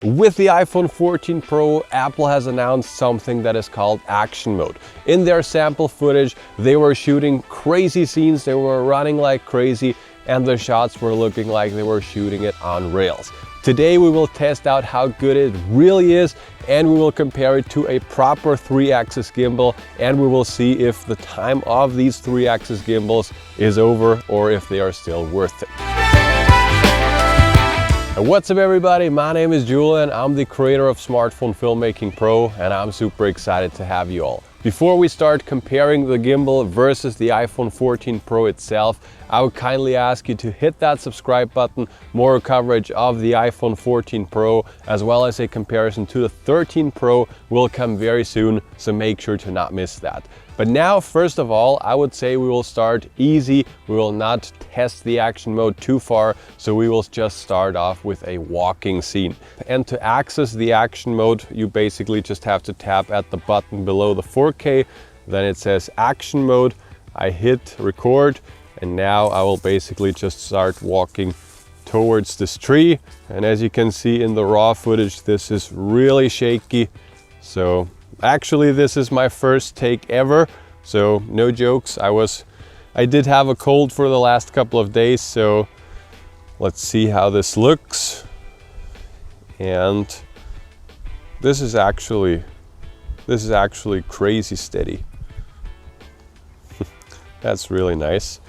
With the iPhone 14 Pro, Apple has announced something that is called action mode. In their sample footage, they were shooting crazy scenes, they were running like crazy, and the shots were looking like they were shooting it on rails. Today we will test out how good it really is, and we will compare it to a proper 3-axis gimbal, and we will see if the time of these 3-axis gimbals is over or if they are still worth it. What's up everybody, my name is Julian, I'm the creator of Smartphone Filmmaking Pro, and I'm super excited to have you all. Before we start comparing the gimbal versus the iPhone 14 Pro itself, I would kindly ask you to hit that subscribe button. More coverage of the iPhone 14 Pro as well as a comparison to the 13 Pro will come very soon, so make sure to not miss that. But now, first of all, I would say we will start easy. We will not test the action mode too far, so we will just start off with a walking scene. And to access the action mode, you basically just have to tap at the button below the 4K. Then it says action mode. I hit record, and now I will basically just start walking towards this tree. And as you can see in the raw footage, this is really shaky. So actually, this is my first take ever, so no jokes. I did have a cold for the last couple of days, so let's see how this looks. And this is actually crazy steady. That's really nice.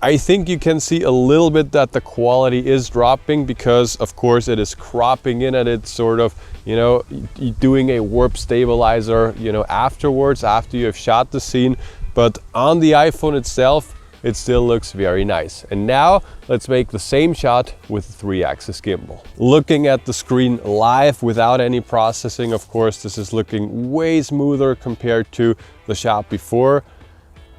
I think you can see a little bit that the quality is dropping because of course it is cropping in, and it's sort of, you know, doing a warp stabilizer, you know, afterwards, after you have shot the scene. But on the iPhone itself, it still looks very nice. And now let's make the same shot with the 3-axis gimbal. Looking at the screen live without any processing, of course, this is looking way smoother compared to the shot before.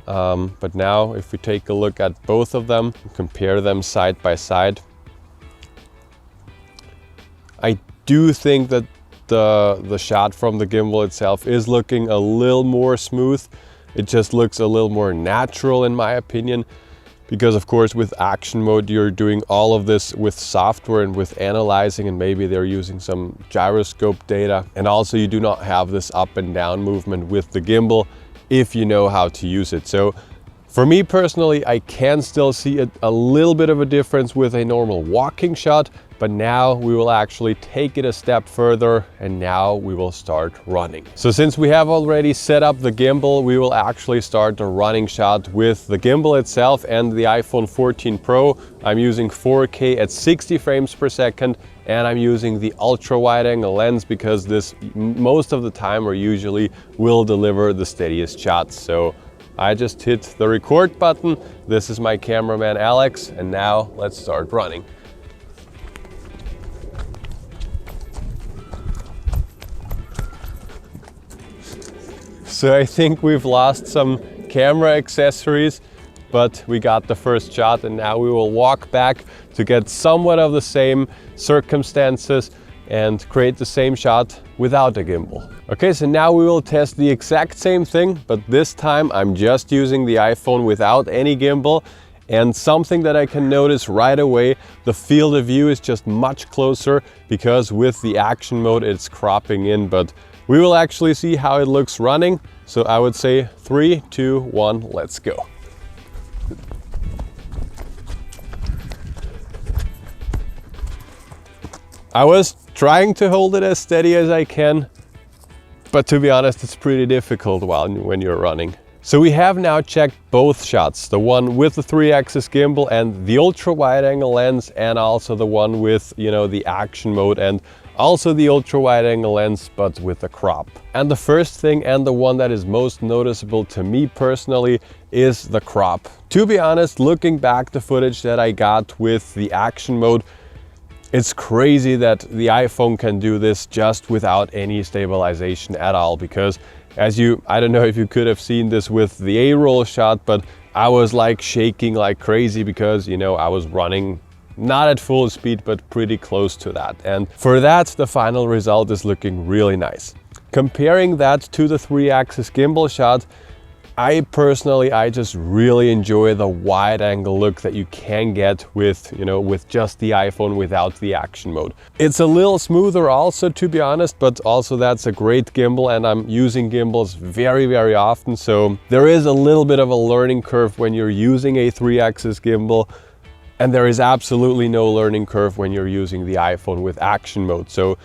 But now if we take a look at both of them, compare them side by side, I do think that the shot from the gimbal itself is looking a little more smooth. It just looks a little more natural in my opinion, because of course with action mode you're doing all of this with software and with analyzing, and maybe they're using some gyroscope data, and also you do not have this up and down movement with the gimbal if you know how to use it. So for me personally, I can still see a little bit of a difference with a normal walking shot, but now we will actually take it a step further, and now we will start running. So since we have already set up the gimbal, we will actually start the running shot with the gimbal itself and the iPhone 14 Pro. I'm using 4K at 60 frames per second, and I'm using the ultra wide angle lens because this most of the time or usually will deliver the steadiest shots. So I just hit the record button. This is my cameraman Alex, and now let's start running. So I think we've lost some camera accessories, but we got the first shot, and now we will walk back to get somewhat of the same circumstances and create the same shot without a gimbal. Okay, so now we will test the exact same thing, but this time I'm just using the iPhone without any gimbal. And something that I can notice right away, the field of view is just much closer because with the action mode it's cropping in, but we will actually see how it looks running. So I would say 3, 2, 1, let's go. I was trying to hold it as steady as I can, but to be honest, it's pretty difficult when you're running. So we have now checked both shots, the one with the 3-axis gimbal and the ultra wide angle lens, and also the one with, you know, the action mode and also the ultra wide angle lens, but with a crop. And the first thing, and the one that is most noticeable to me personally, is the crop. To be honest, looking back the footage that I got with the action mode, it's crazy that the iPhone can do this just without any stabilization at all, because I don't know if you could have seen this with the A-roll shot, but I was like shaking like crazy because, you know, I was running not at full speed, but pretty close to that. And for that, the final result is looking really nice. Comparing that to the 3-axis gimbal shot, I personally, I just really enjoy the wide angle look that you can get with, with just the iPhone without the action mode. It's a little smoother also, to be honest, but also that's a great gimbal, and I'm using gimbals very, very often. So there is a little bit of a learning curve when you're using a 3-axis gimbal, and there is absolutely no learning curve when you're using the iPhone with action mode. So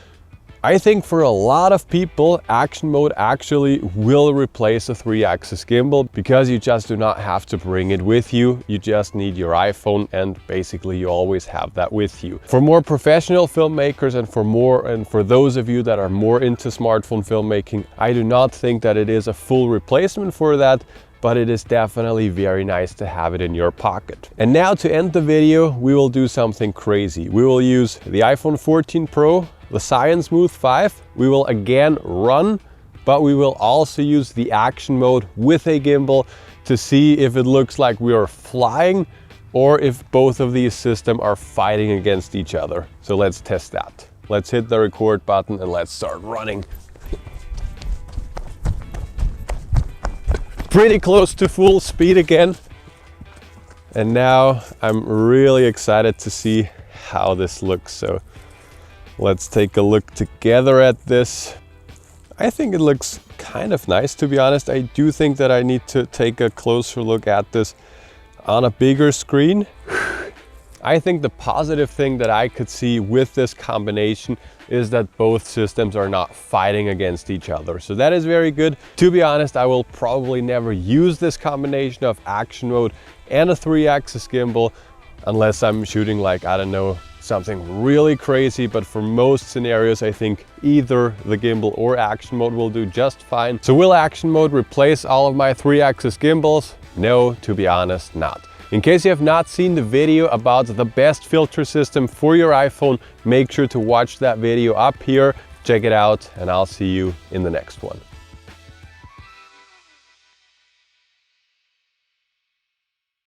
I think for a lot of people, action mode actually will replace a 3-axis gimbal, because you just do not have to bring it with you. You just need your iPhone, and basically you always have that with you. For more professional filmmakers and for those of you that are more into smartphone filmmaking, I do not think that it is a full replacement for that, but it is definitely very nice to have it in your pocket. And now to end the video, we will do something crazy. We will use the iPhone 14 Pro, the Zhiyun Smooth 5. We will again run, but we will also use the action mode with a gimbal to see if it looks like we are flying or if both of these systems are fighting against each other. So let's test that. Let's hit the record button and let's start running. Pretty close to full speed again. And now I'm really excited to see how this looks. So let's take a look together at this. I think it looks kind of nice, to be honest. I do think that I need to take a closer look at this on a bigger screen. I think the positive thing that I could see with this combination is that both systems are not fighting against each other. So that is very good. To be honest, I will probably never use this combination of action mode and a 3-axis gimbal unless I'm shooting like, I don't know, something really crazy. But for most scenarios, I think either the gimbal or action mode will do just fine. So will action mode replace all of my 3-axis gimbals? No, to be honest, not. In case you have not seen the video about the best filter system for your iPhone, make sure to watch that video up here. Check it out, and I'll see you in the next one.